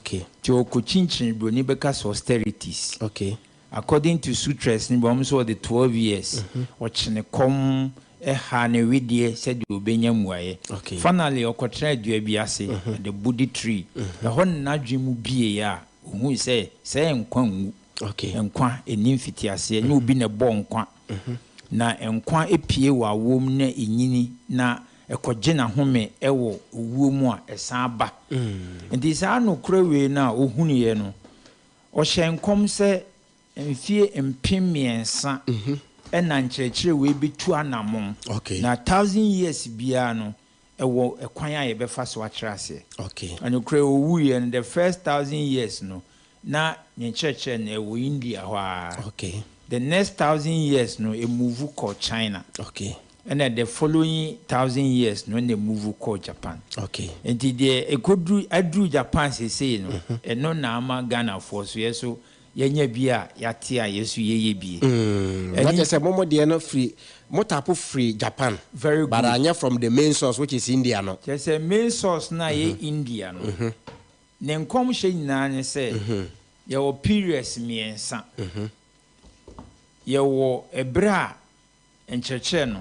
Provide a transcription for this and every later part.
Okay. To Kuchinchin Bruni because austerities. Okay. According to sutras, ni bomso the 12 years. Watching the com a hane widie said you be nyamwaye. Okay. Finally, okotra duebiase, the Buddha tree. The hon najimu be ya, who say nkwan. Okay. Nkwa enimfitiase, ni ubi ne bo nkwa. Na nkwa epie wa wom na enyini na ekogye na home ewo owuo mu a esan ba. Nti saa no kurawe na ohuniye no. Ohye nkom se mfie empemiensa ena nkyerɛkyerɛ we betu anamon. Okay. Na 1000 years bia no ewo ekwan a yebefa so akyerɛ ase. Okay. And kura owuye no the first 1000 years no na nkyerɛkyerɛ na ewo India hɔ. Okay. The next 1000 years no a move called China. Okay. And then the following 1000 years no a move called Japan. Okay. And the a good I drew Japan say no and no nama Ghana for so yes so yenya bia yatia yesu ye bi. That is a moment they are not free. Motapo free Japan. Very good. But I from the main source which is India no. Just a main source na ye India no. Then come she na say your periods miensa. Yewo ebra enkyerɛkyerɛ no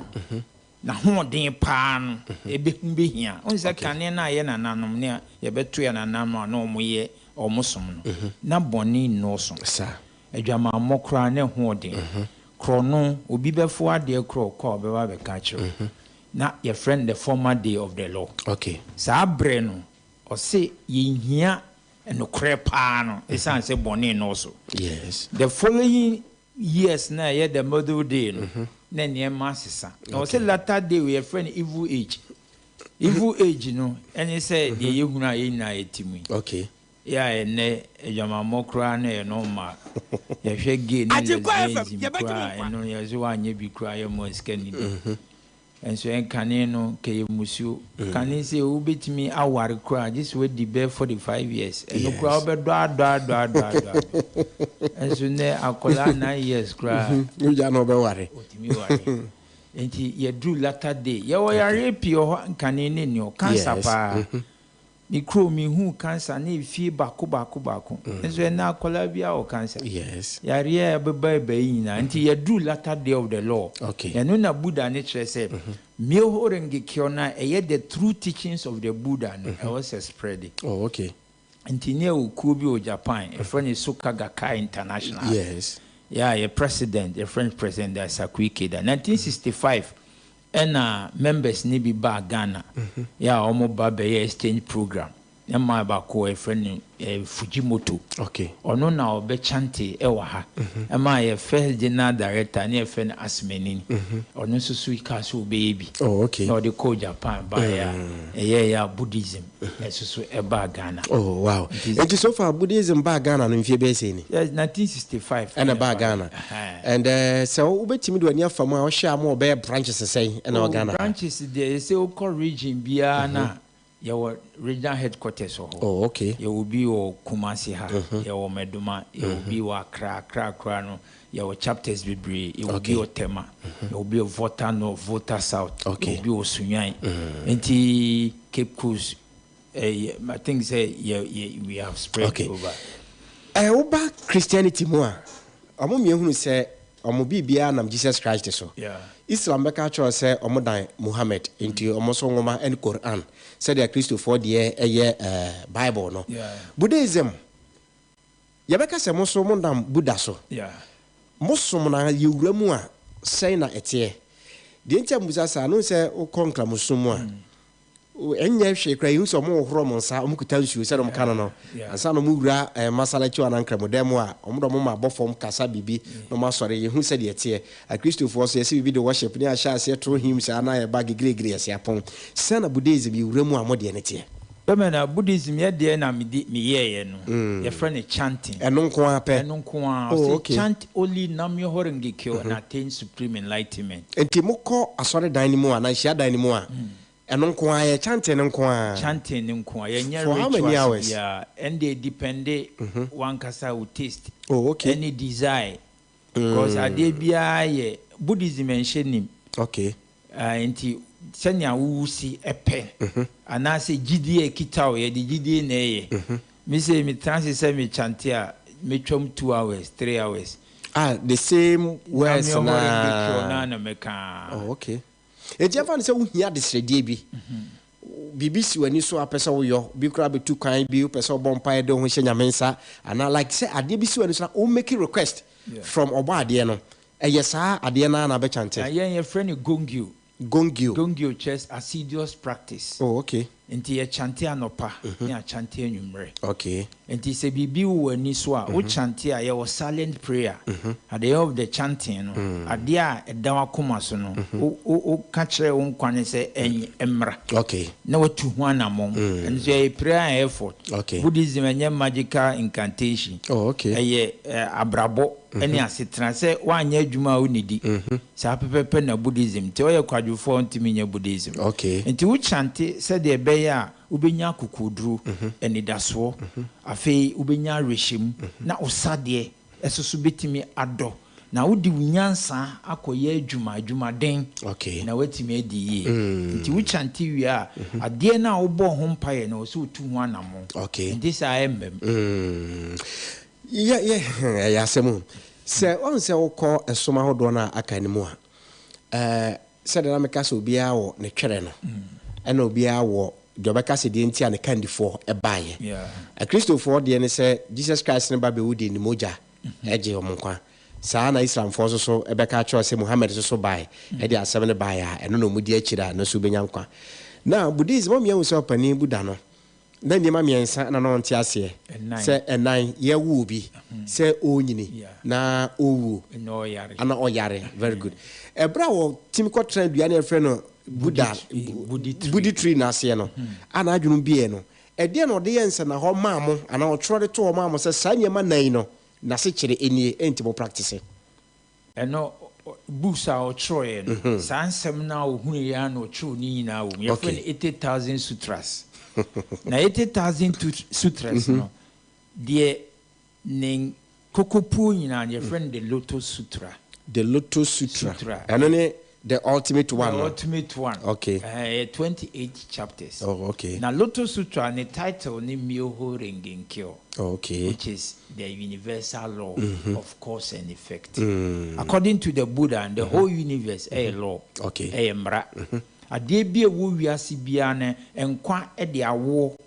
na hoɔden paa no ebehia on sɛ kane na ye nananom ne yebeto ya nananom na omoye omosom no na bɔne no so sa adwama mokra ne hoɔden kro no obi bɛfo ade kro kɔ bɛba bɛka kyerɛ na your friend the former day of the law. Okay. Saa bre no ɔse yehia enokre paa no esan sɛ bɔne no so. Yes. The following years na ye the model day no na niema sesa na o say latter day we friend evil age no any say the yehuna ye na etimi. Okay. Ya ene ejama mokra na e no ma ye hwe gay na no ye zo anye bi kra ye mo skani enso en kane no ke musu kane say o betimi aware kra just we di be 45 years eno kra obedo ado enso ne akola 9 years kra you ja no be ware otimi ware enti ye do latter day ye wo yare pio ho kane ne ni o cancer pa ni kro mi hu cancer na fie bako enso na akola bia o cancer. Yes. Yare beba nyina nti ye do latter day of the law. Okay. Eno na Buddha ne kyerɛ sɛ me horenge kiona the true teachings of the Buddha no I was spreading. Oh, okay. Nti ne okuo bi o Japan a friend is Soka Gakkai International. Yes. Yeah, a president, a French president Sakui Keda 1965 and members ni bi ba Ghana. Yeah, omo ba be exchange program. Emma ba ko a friend Fujimoto. Okay. Ono na obe chante ewa ha. Emma ye first general director ni e friend Asmenin. Ono so sui ka so baby. Oh, okay. No, they call Japan by ya Buddhism. So e ba Ghana. Oh, wow. And so far Buddhism ba Ghana no mfie be say ni. Yes, 1965. And ba Ghana. And so ubetimi do ania fam a o hia mo be branches say na Ghana. Branches there say o call region bia na your regional headquarters. Oh, okay. You will be your Kumasi ha, your Meduma, you will be your Kra no, your chapters Bibri, you will be your Tema, you will be your Voter South, okay. You will be your Sunyai, and Cape Coast. I think say we have spread over. Oba Christianity more. Omo miehunu say omo bibia nam Jesus Christ so. Yeah. Islam beka cho say omo dan Muhammad into omo so ngoma and Quran. Said the Christopher the Bible no. Yeah. Buddhism. Yabeka say mo so mo dan Buddha so. Yeah. Mo so mo na yewura mu a say na etie. De ntia musa sa no say o konkla mo so mu a. Enye hwe kra yin so mo horo mo nsa o kuta nsuo se no kana no. Ansa no mo wura masala chi wana nkra mo dem a o do mo ma bofom kasa bibi no ma sore ye hu se de etie. A Christopher so yesi bibi de worship ni a sha se tro him se ana ye bag gregre yesi apon. Se na Buddhism bi wura mu a mo de ne tie. Bemena Buddhism ye de na me ye no. Your friend chanting. Eno nko ape. Eno nko a. Chant only nam yo horenge kyo and attain supreme enlightenment. Enti mo ko asore dan ni mu a na hia dan ni mu a. Eno nko a ye chanting nko a. Chanting nko a. Ye nya for how many hours? Yeah, and they depend one kasa will taste. Oh, okay. Any desire. Because ade bia ye Buddhism enhyenim. Okay. Enti senya wusi epe. Anase gidie kitawo ye di gidie na ye. Me say me transit say me chantia me chom 2 hours, 3 hours. The same words na meka. Oh, okay. E je fa say wo hia de sredie bi. BBC wani so apesa wo yo bi kura be tu kan bi pesa bompa de ho hye nyamensa and like say ade bi si wani so o make request from oba ade no. Yesa ade na be chante. Your friend Gongyo chest assiduous practice. Oh, okay. Nti ye chante anopa na chante anwumre. Okay. Nti se bibi wo ani so a wo chante a ye was silent prayer. At the end of the chanting no ade a edan akoma so no o ka kire wo nkwane se emra. Okay. Na watu ho anamon. Nti ye prayer effort. Okay. Buddhism enye magical incantation. Oh, okay. Eye abrabo ene asetra se wanya adwuma wo nidi. Sa pepepe na Buddhism. Te oye kwadwofo ntimi nya Buddhism. Okay. Nti wo chante se de ya ubenya kukodru enidaso afei ubenya reshim na osade esoso betimi ado na wodi unyansa akoye adwuma den okay na watimi adi ye nti wo chante wi a ade na wo bo ho mpaye na oso tu ho anamo okay nti sa embem ya semu se on se wo ko esoma hodo na aka ni mu a se de na meka so bia wo ne twere no ena obia wo Dobeka se de ntia ne kandifo ebaye a Christopher de ne se Jesus Christ ne ba be wudi ni moja eje omonkwa saa na Islam fo so ebeka cho se Muhammad so bae e de asem ne bae a eno no mudi akira na so benya nkwa na Buddhism mo miya so pani Buddha no na ni ma miensa na no ntia se se enan ye wu bi se onyini na owu ana oyare very good ebra wo timiko trend bia na efre no Buddhi tree na se no ana adwunu bie no e de no de yense na ho maamo ana otrode to maamo se sanyema nan no na se kire enie entimo practice eno busa otroye no sansem na ohunu ya na otro ni nyina wo ye fe 80,000 sutras na 80,000 sutras no de nen kokopu nyina ye friend the Lotus Sutra eno ne the ultimate one. The ultimate one. Okay. 28 chapters. Oh, okay. Now, Lotus Sutra, the title ni Myoho Rengen Kyo. Okay. Which is the universal law of cause and effect. According to the Buddha, and the whole universe a law. Okay. A mra. A de bi a wo wiase bia ne enkwa e de awo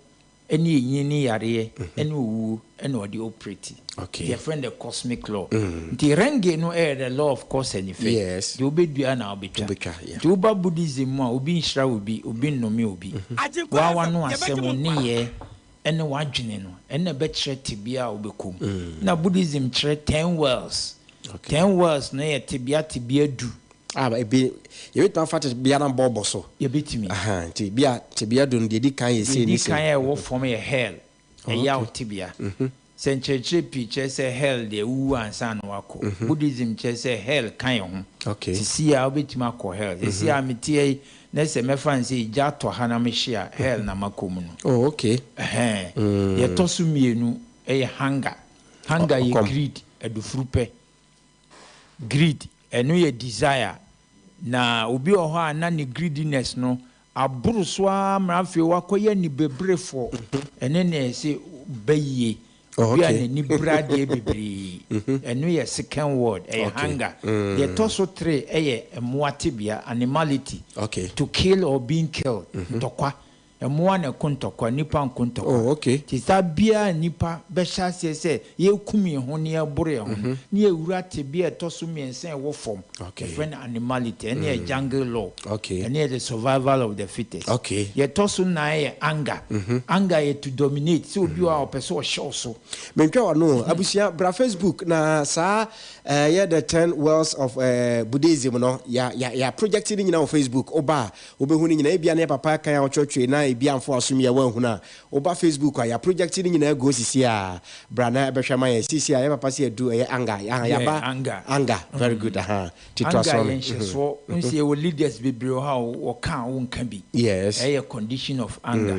ene yini yare ene wu ene odi operate. Okay. Your friend the cosmic law. The renge no the law of cause and effect. Yes. The obedua na obetwa. Yeah. The Uba Buddhism obi nshra obi nnome obi. Wa wano asem ne ye ene wadwene no ene be kire tibia obekom. Na Buddhism kire 10 worlds. Okay. 10 worlds na ye tibia du. Be you wait fat bia na bobo so. Ye betimi. Tibia do de di kan ye se ni se. Di kan ye wo form ye hell. Ya tibia. Sencheche piche se hell de wu ansa no wako. Buddhism che se hell kan ho. Okay. Sisi a obetima ko hell. Sisi a metie na se mefa nse ja to ha na mehia hell na makom no. Oh, okay. Ye tosu mienu e hunger. Hunger ye greed edufurupe. Greed enu ye desire. Na obi o ho na ni greediness no aburu so amrafe wakoye ni bebrefo. Ene na se baye. Okay. Ni brade bibiri enu ye second word hunger ye toso 3 moatibia animality to kill or being killed tokwa emoa na kontokwa nipa nkontokwa ti sabia nipa be hyase se ye kumi ho ne ye bore ho ne ewura tibia toso miensen wo form friend animality and ye jungle law and ye the survival of the fittest ye toso na ye anger anger ye to dominate so obi wa opeso o show so mentwa no abusia bra Facebook na sa ye the 10 worlds of Buddhism no ya project ni nyina on Facebook oba obehu ni nyina ebia na papa kan ya ochotwe na ebia mfo asumi ya wanhu na oba Facebook ya project ni nyina go sisi a bra na behwama ya sisi a ya papa se edu anger ya ba anger very good anger so unse ye leaders bibiro ha wo kan wo nka bi yes a condition of anger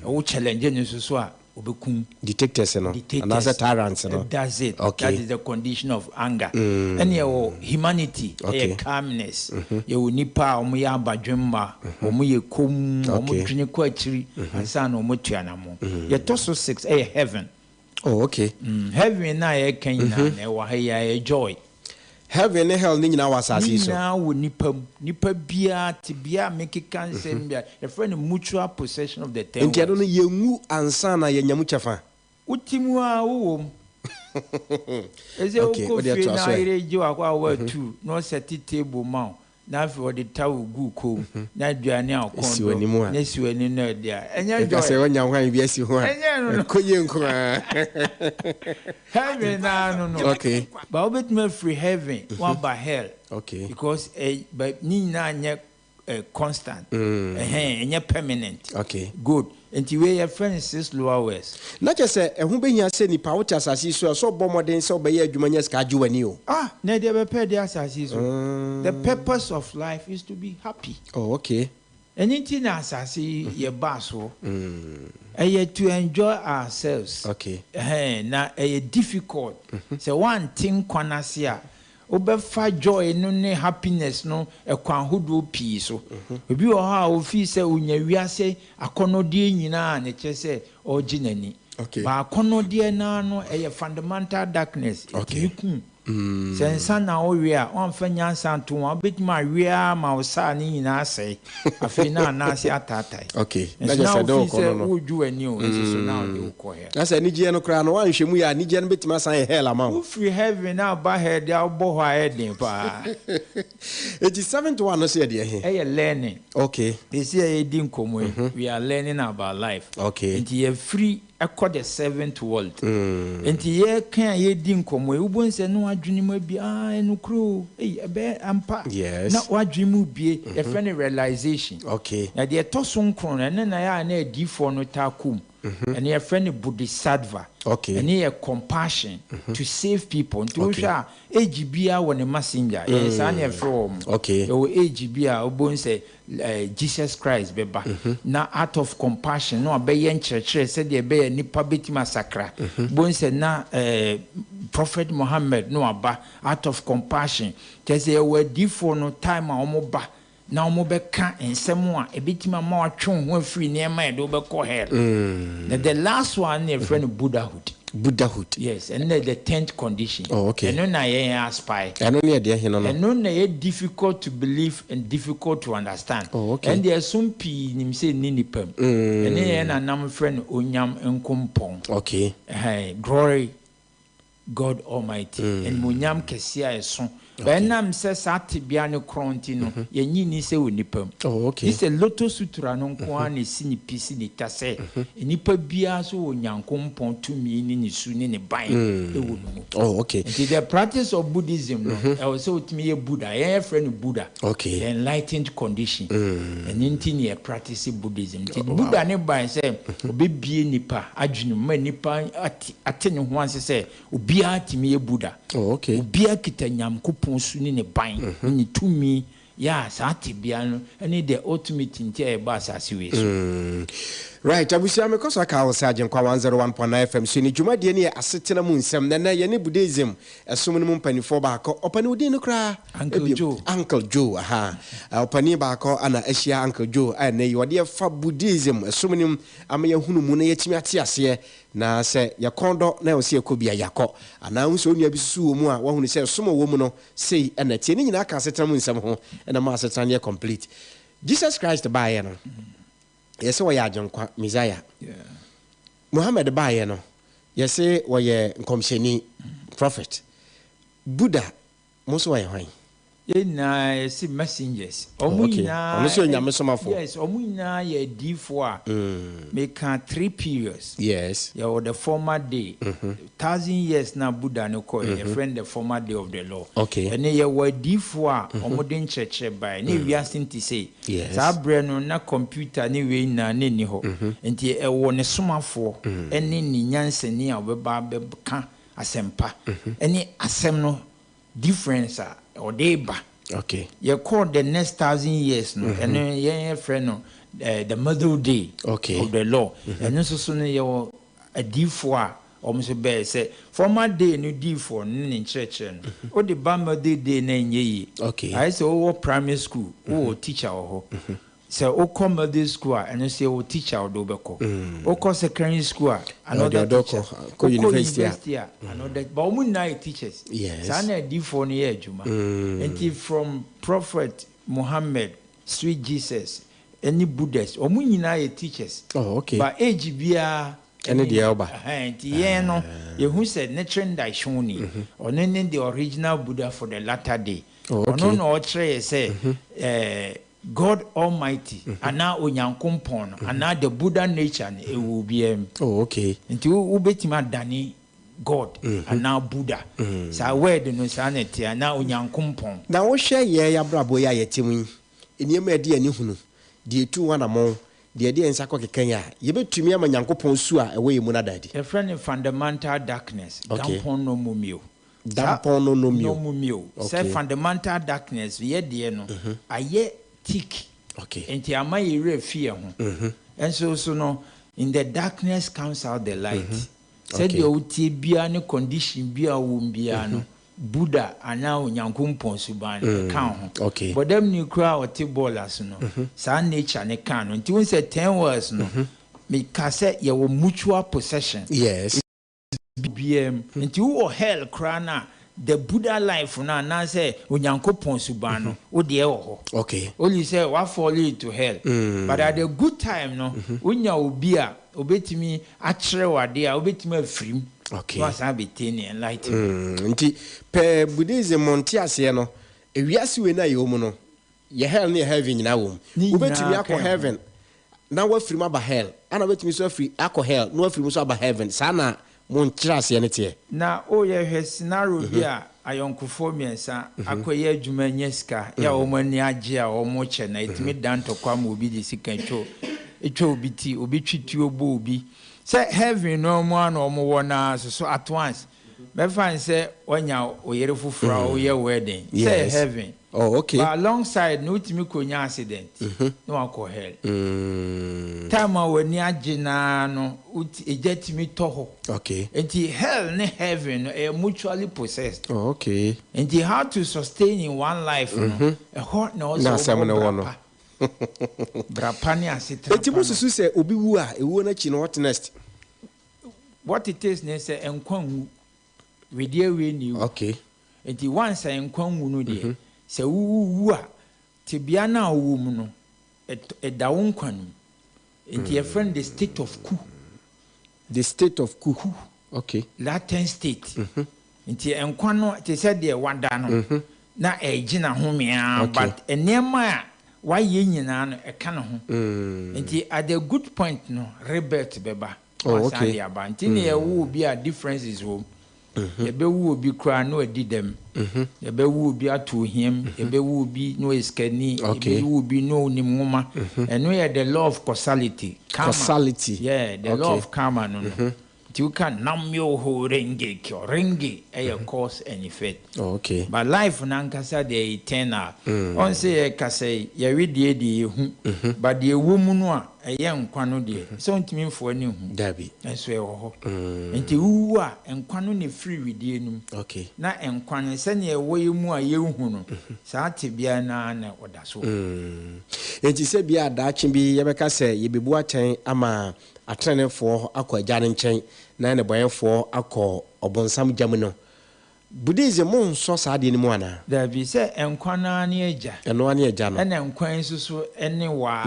wo challenge ni so a obekum detectors no and as a tyrants no. That's it. Okay. That is the condition of anger. And your humanity, your calmness, your nipa omo ya badwemma, omo ye kom, omo twene ko akiri, ansa na omo tuanamo. Your torso 6 heaven. Oh, okay. Heaven na ye kan na wa ya joy. Heaven and hell ni nyina wasase so. Now wo nipa bia tibia make cancer bia. The friend mutual possession of the ten. Nti ado no yengu ansa na yenyamu chafa. Utimu a wo. Eze ko fi na ire je akwa wa 2 no set table ma. Na for the tawo gu ko na aduane akondo na siwani na dia enya joy se wanya hwan bi asi ho a konye nko a heaven na no okay but obet me free heaven one by hell okay because but ni na anya constant enya permanent okay good until we your friends 6 lower west na che se ehun behia se nipa wo tasase so bomodin se obeye adwumanya ska adwani o na dey be pay dey asase so the purpose of life is to be happy. Oh, okay. Anything asase ye baso to enjoy ourselves. Okay. Na difficult say one thing kwanase a obefa joy no ne happiness no ekwan hodo pii so obi o ha o fi se unya wiase akonodie nyina ne chese oginani okay ba akonodie na no fundamental darkness okay sensa na o wi a on fa nyansa nto wa betima wi a ma o sa ni nyina asai afi na na ase atatai okay na je se do ko no oju ani o nso na o de ko here na se ni je no kra no wan hwemu ya ni je no betima san hell ama o free heaven na ba head ya bo ho head pa 87 to 1 no se de he learning okay they say din komo we are learning about life okay and you free accord the 7th world enti ye kan ye di nkomo e ubon se no adwene mu bia enu kro ebe ampa na wadwene mu bie e friend realization okay na de toso nkron na ya na D4 no takum and your friend Bodhisattva okay and your compassion to save people to sha AGBia when a messenger yes and from okay o AGBia ubon se Jesus Christ beba na out of compassion no abeyen church said the be nipa betima sakra bon se na Prophet Muhammad no aba out of compassion just say we D4 no time a omo ba na omo beka ensem a ebetima ma watwe ho afiri niema e do be ko hell the last one ne friend Buddhahood yes and the 10th condition okay and na ye aspire and no dey here no and no na difficult to believe and difficult to understand okay and there some pi nim say ni nipam and ye na nam friend onyam enkompon okay glory God Almighty and munyam kesia eso benam se satibia ne kronti no yenyi ni se onipam okay this a loto sutura no nko an si ni pisi ni tase enipa bia so onyankompon tumi ni ni su ni ne ban ewo no okay the practice of Buddhism no also utimi ye Buddha ye friend Buddha okay the enlightened condition and inti ye practice Buddhism Buddha ne ban se obebie nipa adwene ma nipa atene ho anse se obia atimi ye Buddha okay obia kitanyamkopo su ni ne ban ni tumi ya saati bia no any the ultimate ntia e ba asase we so right abusia me koso aka wo sajen kwa 101.9 FM so ni dwumade ne asetena mu nsem na ye ne Buddhism esum mu mpanifo ba ko opani odi no kra Uncle Joe aha opani ba ko ana ahia Uncle Joe na ye wode fa Buddhism esum ni amaye hunu mu na ye timi ate ase na se ye kondo na wo se ekobia yakọ ana nso onua bisusu wo mu a wo hunu se somo wo mu no sei na tie ni nyina aka asetena mu nsem ho na ma asetena ne complete Jesus Christ ba ye no yes we ya jonkwa Messiah Muhammad ba ye no yes we ye nkomsheni prophet Buddha muso we hwan na si messengers omuna omuso nyame somafo yes omuna ye D4 make 3 periods yes the former day 1,000 years na Buddha no call a friend the former day of the law okay and ye were D4 omodin cheche by na wiase nti say sa bre no na computer ni we na ni ho nti e wo ne somafo ene ni nyansani a obeba ka asempa ene asem no difference or deba okay you call the next 1,000 years no and your friend no the middle day okay of the law and so no you a D4 almost be say former day no D4 in church o the bama day na nye okay I say o primary school o teacher o so o come middle school and say o teacher o do beko o come secondary school another teacher go university another but o na teachers yes so na D4 no ye adwuma and from prophet Muhammad sweet Jesus any Buddhists or nyina ye teachers okay but age bia any the elba no you who said NICHIREN Buddhism or the original Buddha for the latter day okay no say God Almighty and now onyankompon and now the Buddha nature it will be okay into ubetima dani God and now Buddha so where the no sanity and now onyankompon now we share ye ya brabo ya yetimu eniyema edi ani hunu die tu wana mo de de ensa ko kekanya ye betumi ama nyankopon su a ewe mu na dadi a friend of fundamental darkness dampon no mumio dampon no mumio say fundamental darkness ye de no aye thick okay enti ama ye refie ho and so no in the darkness comes out the light said the uti bia ne condition bia wo bia no Buddha and now Yankumpon Suban count. Okay. But them new crowd ballers no. Sa nature ne can. Until we say 10 words no. Me cassette your mutual possession. Yes. BBM. Until you hell crana the Buddha life na say Yankumpon Subano. O dear. Okay. Only say what fall you to hell. But at a good time no. Unya ubia obetimi achre wade a obetimi afrim. Okay. Was I be tiny and enlightened? Nti pe Buddhism monti ase no ewiase we na ye omu no ye hell ne heaven nyina wo obetumi akọ heaven na wafiri aba hell ana obetumi so afiri akọ hell na wafiri so aba heaven sana mon kira ase ne te na o ye hwe scenario bi a ayonkofo miensa akoye adwuma nyeska ya o mani age a o mo che na etimi dan to kwa ma obi di sika etwo obi ti obi twiti obo obi say heaven no more no more na so at once me find say onya oyere fufura oye wedding say heaven okay but alongside no timi konya accident no akọ hell time wani agina no ejetimi toho okay enti hell ne heaven are mutually possessed okay enti how to sustain in one life no a hot no also no brapani asita enti mususu se obi wu a ewu na chi no what next what it is ne say enkwanwu we dey we new okay enti once enkwanwu no dey se wu a tibia na wo mu no da wo nkwanu enti your friend the state of ku okay latent state enti enkwano te say dey wada no na ejina ho mea but enema a why nyina no eka no ho enti at the good point no rebirth beba okay enti ne ye wo bi a differences wo ye be wo bi kra no adi dem ye be wo bi ato hiem ye be wo bi no eskani ye be wo bi no ni nwoma eno ye the law of causality yeah the law of karma no you can nam yo ho renge kyo renge cause and effect okay but life nankasa the eternal on say ka say ye wedie de hu but the womu no a nkwa no de so ntimi mfo ani hu dabi enso e ho enti wu a nkwa no ne free wedie num okay na nkwa no se ne wo yemu a ye hu no saa te bia na oda so enti se bia da achi bi ye beka say ye bebu achen ama atrenefo akọ agya nchen na ne boyefo akọ obonsam gyam no Buddhism mon so saade ni mu ana da bi se enkwana ne agya eno ane agya no na enkwan susu ene wa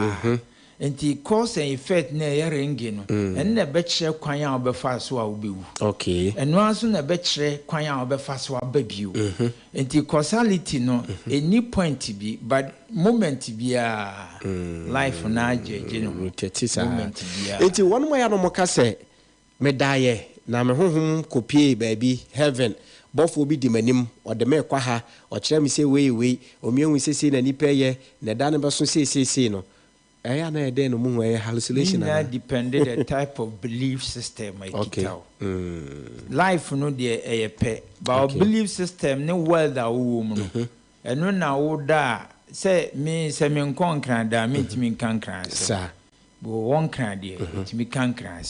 enti cause and effect na yerenge no enne be kire kwan a obefa so a obewu okay eno aso na be kire kwan a obefa so ababiu enti causality no any point bi but moment bia life na ajeje no tetisa moment bia enti wonu mo ya no mo ka se medaye na me honhom kopie baabi heaven bofo bi di manim o de me kwa ha o kire me se wei omienwu sese na nipa ye na da ne be so sese no I na ede no mu hallucination na depended the type of belief system okay life no de pe but belief system ne world a wo mu no eno na wo da say me nkonkran da me timi nkankran sa one cran dear, to me can cran.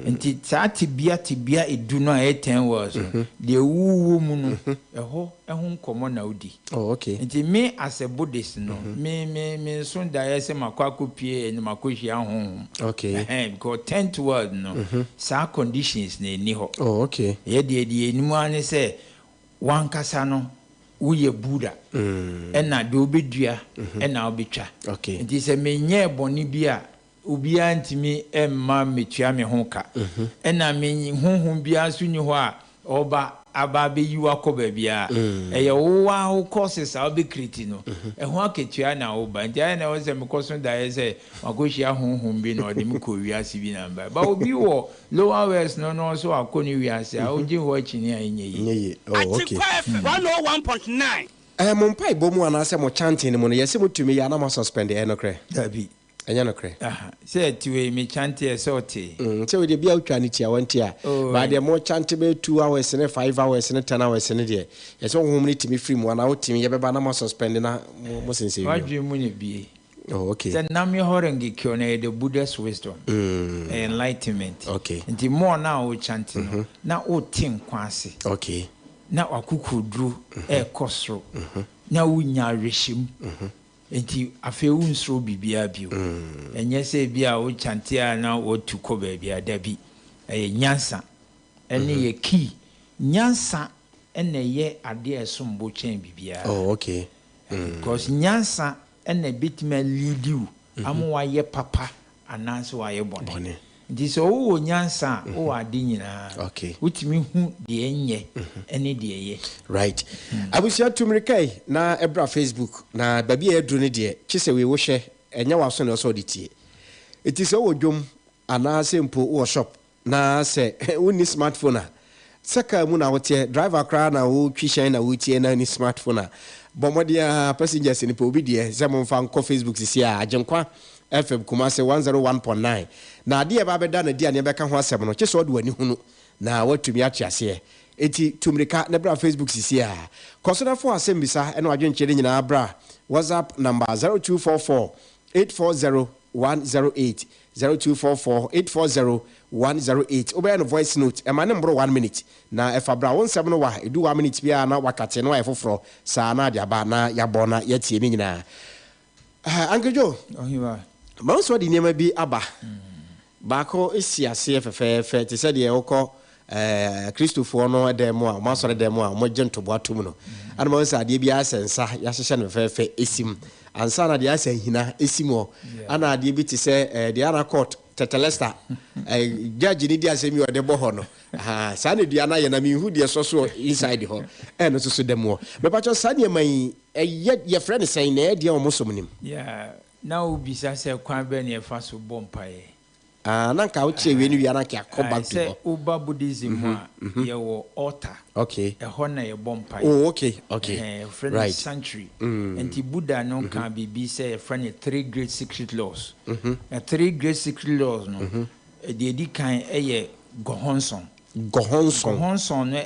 And tibia it do not 10 words. The woman a home common naudi. Oh, okay. And me as a Buddhist, no, me soon die as a maquacu and maquishia home. Okay. Because 10 words, no, sa conditions ni ho. Oh, okay. Ye the anyone say one casano. We a Buddha, and na do be dear, and now be cha. Okay. It is a menye bonibia, ubia antimi emma metua me honka. And na mean hum bia suniwa, oba ababe you are cobebia. A wa who causes I'll be cretino. And one ketuana oba, and Diana was a mcoson that is a Magoshia home bin or the Mukuria civil number. But we were lower west, no, so I couldn't we are say, I'll do watching ye. Oh, okay. 101.9. Mumpai bomu anase mo chanting mo yesi mo tumi ya na mo suspend e no kre. Dabi. Enya no kre. Say to me chanting sorty. So we dey bia utwa ni tia wanti a. Ba dey mo chant be 2 hours ne 5 hours ne 10 hours ne dey. Yesi wo hom ni timi free mo na wo timi ye beba na mo suspend na mo sense. Wadwe mu ne bie. Oh, okay. Then Nami Horengi Kyone, the Buddha's wisdom, enlightenment. Okay. And the more now we chanting, now o ting kwasi. Okay. Now a kuku drew a costro. Now we nya rishim. And the afeun so bibia bu. And yes, a bia o chantia now o to cover bia debi. A nyansa. And a key. Nyansa and a ye a dear sumbo chain bibia. Oh, okay. Because nyansa. And a bit me lead you. I'm why ye papa and answer why you born. This oh nyansa oh adinina. Okay. Which me who the enye any day. Right. I wish you to Mirikai na ebra Facebook na baby edru ne de chise we wo hye enya waso na so de tie. It is o dwom ana sempo wo shop na se woni smartphone a saka mu na wote driver kra na wo twishan na wo tie na ni smartphone a bomodia passengers ni po obi de se mo fa nko Facebook sisi a agenkwa FM Kumase 101.9 na ade e ba beda na dia ne beka ho asem no chese odo wani hunu na watumi atiase eti tumrika na bra Facebook sisi a kosona fo asem bisa eno adwenchere nyina bra WhatsApp number 0244 840 108 0244 840 108 obey no voice note e ma ne mbro 1 minute na efa bra 17 wa edu 1 minute bia na wakate no efoforo sa na dia ba na ya bona ya tie ni nyina angejo ohiwa ma so di niam bi aba ba ko esiase fe te se de okọ Christopher no demo a ma so demo a mo gento atum no ana ma so ade bia sensa ya hyehyɛ no fe esim ansa na de asa hina esimo ana ade bi te se de ana court tetelesta judge ni di asemi o de boho no sa na dua na ye na mi hu de so inside ho no so demo me pa cho sa ne man ye friend say na de o mosom nim now bisa se kwan be ne fa so bompae na nka wo che we ni wi na ka back to say uba Buddhism ye wo altar okay e ho na ye bompae oh okay friend right sanctuary and the Buddha no can be say friend 3 great secret laws 3 great secret laws no the di kan ye Gohonson no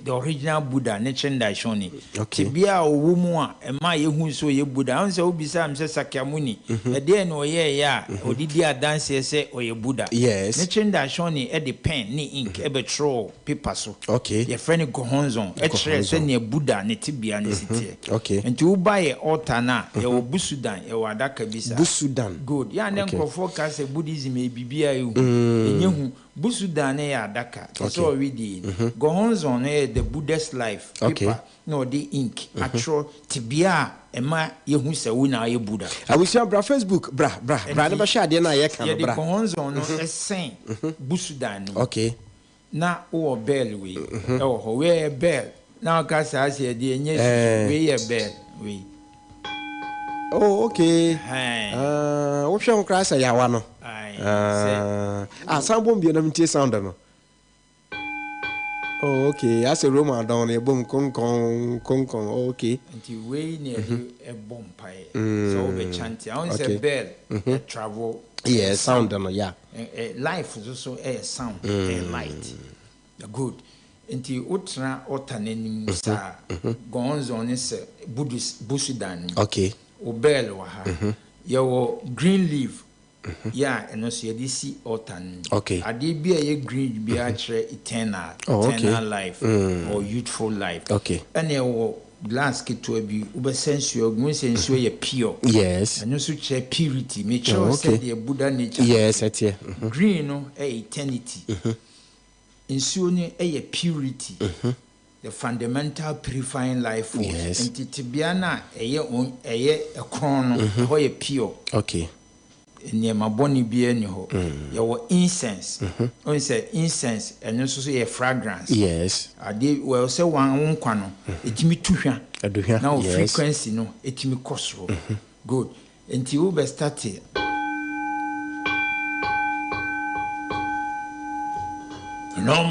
the original Buddha NICHIREN Buddhism okay bia owo mu a e ma ye hu so ye Buddha an say obisa am say Sakyamuni e de no ye ya odidi adanse say oye Buddha yes NICHIREN Buddhism e de pen ni ink e be throw paper so okay ye friend Gohonson e tre say ne Buddha ne tibia ne sitie okay enti wo ba ye altar na ye wo Busudan ye wo adaka bisa Busudan good ya ne nkofo ka say Buddhism e bibia ye hu enye hu Busudan ya adaka so we did Gohonson the Buddha's life paper no the ink actual tibia ema yehu se wo na ye Buddha I wish you bra Facebook bra na ba sha de na ye kan bra Gohonson no esen Busudan okay na o bell we ho we bell na ka sa se de enye we ye bell we oh okay wo hwe ho kra sa ya wa no sound bomb na mtie sound no oh okay as a Roman down a boom kon okay until we near a bomb pie so we chant on say bell travel sound no life is also a sound a light good until utra otanenim sa Gohonson is Buddhist Busudan okay o bell wa ha your green leaf Yeah, and also you see autumn. Okay. I did be a green be actually eternal life or youthful life. Okay. And there were glass kit to be uber sense your pure. Yes. And also share purity. Make sure said the Buddha nature. Yes, that's it. Green no eternity. In soon a purity. The fundamental purifying life force. Yes. And Titibiana a chrono or a pure. Okay. Near my bonny beer ni ho. Your incense. On say incense and also a fragrance. Yes. I did well say one quano. It me tuya. Now frequency no. It me cosro. Good. Until we started. No.